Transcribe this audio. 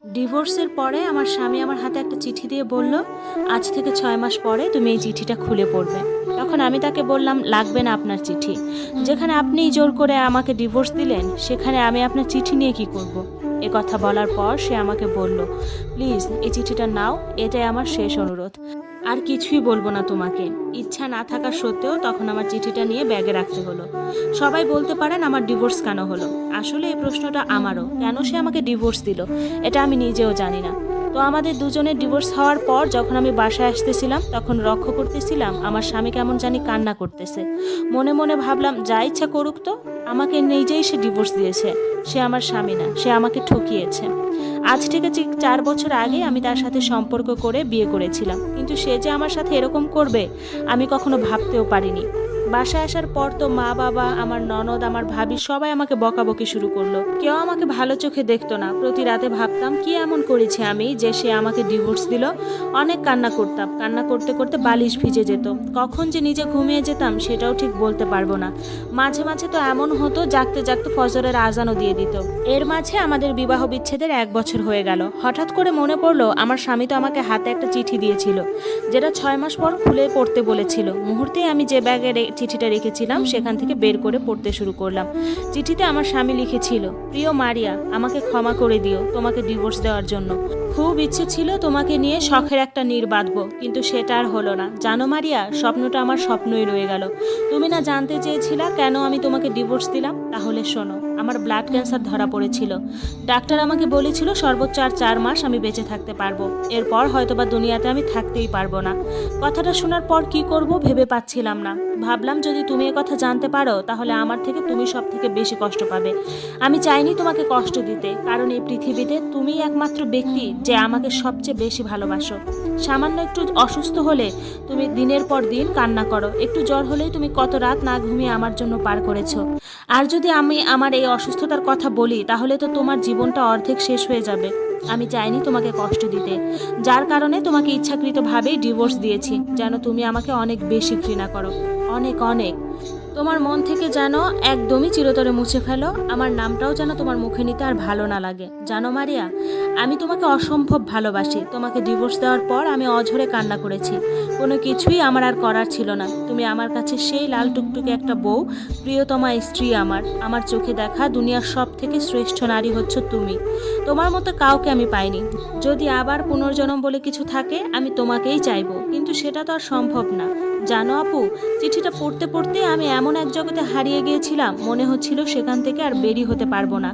ডিভোর্সের পরে আমার স্বামী আমার হাতে একটা চিঠি দিয়ে বলল, আজ থেকে ৬ মাস পরে তুমি এই চিঠিটা খুলে পড়বে। তখন আমি তাকে বললাম, লাগবে না আপনার চিঠি। যেখানে আপনিই জোর করে আমাকে ডিভোর্স দিলেন, সেখানে আমি আপনার চিঠি নিয়ে কি করব। এ কথা বলার পর সে আমাকে বলল, প্লিজ এই চিঠিটা নাও, এটাই আমার শেষ অনুরোধ। আর কিছুই বলবো না তোমাকে। ইচ্ছা না থাকা সত্ত্বেও তখন আমার চিঠিটা নিয়ে ব্যাগে রাখতে হলো। সবাই বলতে পারেন আমার ডিভোর্স কেন হলো। আসলে এই প্রশ্নটা আমারও, কেন সে আমাকে ডিভোর্স দিল এটা আমি নিজেও জানি না। তো আমাদের দুজনের ডিভোর্স হওয়ার পর যখন আমি বাসায় আসতেছিলাম, তখন লক্ষ্য করতেছিলাম আমার স্বামী কেমন জানি কান্না করতেছে। মনে মনে ভাবলাম, যা ইচ্ছা করুক তো, আমাকে নিজেই সে ডিভোর্স দিয়েছে। সে আমার স্বামী না, সে আমাকে ঠকিয়েছে। আজ থেকে ঠিক ৪ বছর আগে আমি তার সাথে সম্পর্ক করে বিয়ে করেছিলাম, কিন্তু সে যে আমার সাথে এরকম করবে আমি কখনো ভাবতেও পারিনি। বাসায় আসার পর তো মা বাবা, আমার ননদ, আমার ভাবি সবাই আমাকে বকাবকি শুরু করলো। কেউ আমাকে ভালো চোখে দেখতো না। প্রতি রাতে ভাবতাম কি এমন করেছি আমি যে সে আমাকে ডিভোর্স দিল। অনেক কান্না করতাম, কান্না করতে করতে বালিশ ভিজে যেত। কখন যে নিজে ঘুমিয়ে যেতাম সেটাও ঠিক বলতে পারবো না। মাঝে মাঝে তো এমন হতো, জাগতে জাগতে ফজরের আজানও দিয়ে দিত। এর মাঝে আমাদের বিবাহ বিচ্ছেদের ১ বছর হয়ে গেল। হঠাৎ করে মনে পড়লো আমার স্বামী তো আমাকে হাতে একটা চিঠি দিয়েছিল, যেটা ৬ মাস পর খুলে পড়তে বলেছিল। মুহূর্তেই আমি যে ব্যাগে চিঠিটা রেখেছিলাম সেখান থেকে বের করে পড়তে শুরু করলাম। চিঠিতে আমার স্বামী লিখেছিল, প্রিয় মারিয়া, আমাকে ক্ষমা করে দিও তোমাকে ডিভোর্স দেওয়ার জন্য। খুব ইচ্ছে ছিল তোমাকে নিয়ে শখের একটা নীড় বাঁধবো, কিন্তু সেটা আর হলো না। জানো মারিয়া, স্বপ্নটা আমার স্বপ্নই রয়ে গেল। তুমি না জানতে চেয়েছিলা কেন আমি তোমাকে ডিভোর্স দিলাম? তাহলে শোনো, আমার ব্লাড ক্যান্সার ধরা পড়েছিল। ডাক্তার আমাকে বলেছিল সর্বোচ্চ আর ৪ মাস আমি বেঁচে থাকতে পারবো। এরপর হয়তোবা দুনিয়াতে আমি থাকতেই পারবো না। কথাটা শোনার পর কি করব ভেবে পাচ্ছিলাম না। ভাবলাম যদি তুমি কথা জানতে পারো তাহলে আমার থেকে তুমি সব থেকে বেশি কষ্ট পাবে। আমি চাইনি তোমাকে কষ্ট দিতে, কারণ এই পৃথিবীতে তুমিই একমাত্র ব্যক্তি যে আমাকে সবচেয়ে বেশি ভালোবাসো। সামান্য একটু অসুস্থ হলে তুমি দিনের পর দিন কান্না করো, একটু জ্বর হলেই তুমি কত রাত না ঘুমিয়ে আমার জন্য পার করেছো। আর যদি আমি আমার এই অসুস্থতার কথা বলি তাহলে তো তোমার জীবনটা অর্ধেক শেষ হয়ে যাবে। আমি চাইনি তোমাকে কষ্ট দিতে, যার কারণে তোমাকে ইচ্ছাকৃতভাবেই ডিভোর্স দিয়েছি, যেন তুমি আমাকে অনেক বেশি ঘৃণা করো। অনেক অনেক। তোমার মন থেকে যেন একদমই চিরতরে মুছে ফেলো। আমার নামটাও যেন তোমার মুখে নিতে আর ভালো না লাগে। জানো মারিয়া, আমি তোমাকে অসম্ভব ভালোবাসি। তোমাকে ডিভোর্স দেওয়ার পর আমি অঝরে কান্না করেছি। কোনো কিছুই আমার আর করার ছিল না। তুমি আমার কাছে সেই লাল টুকটুকে একটা বউ, প্রিয়তমা স্ত্রী। আমার চোখে দেখা দুনিয়ার সব থেকে শ্রেষ্ঠ নারী হচ্ছে তুমি। তোমার মতো কাউকে আমি পাইনি। যদি আবার পুনর্জন্ম বলে কিছু থাকে আমি তোমাকেই চাইবো, কিন্তু সেটা তো আর সম্ভব না। জানো আপু, চিঠিটা পড়তে পড়তে আমি এমন এক জগতে হারিয়ে গিয়েছিলাম, মনে হচ্ছিল সেখান থেকে আর বেরিয়ে হতে পারবো না।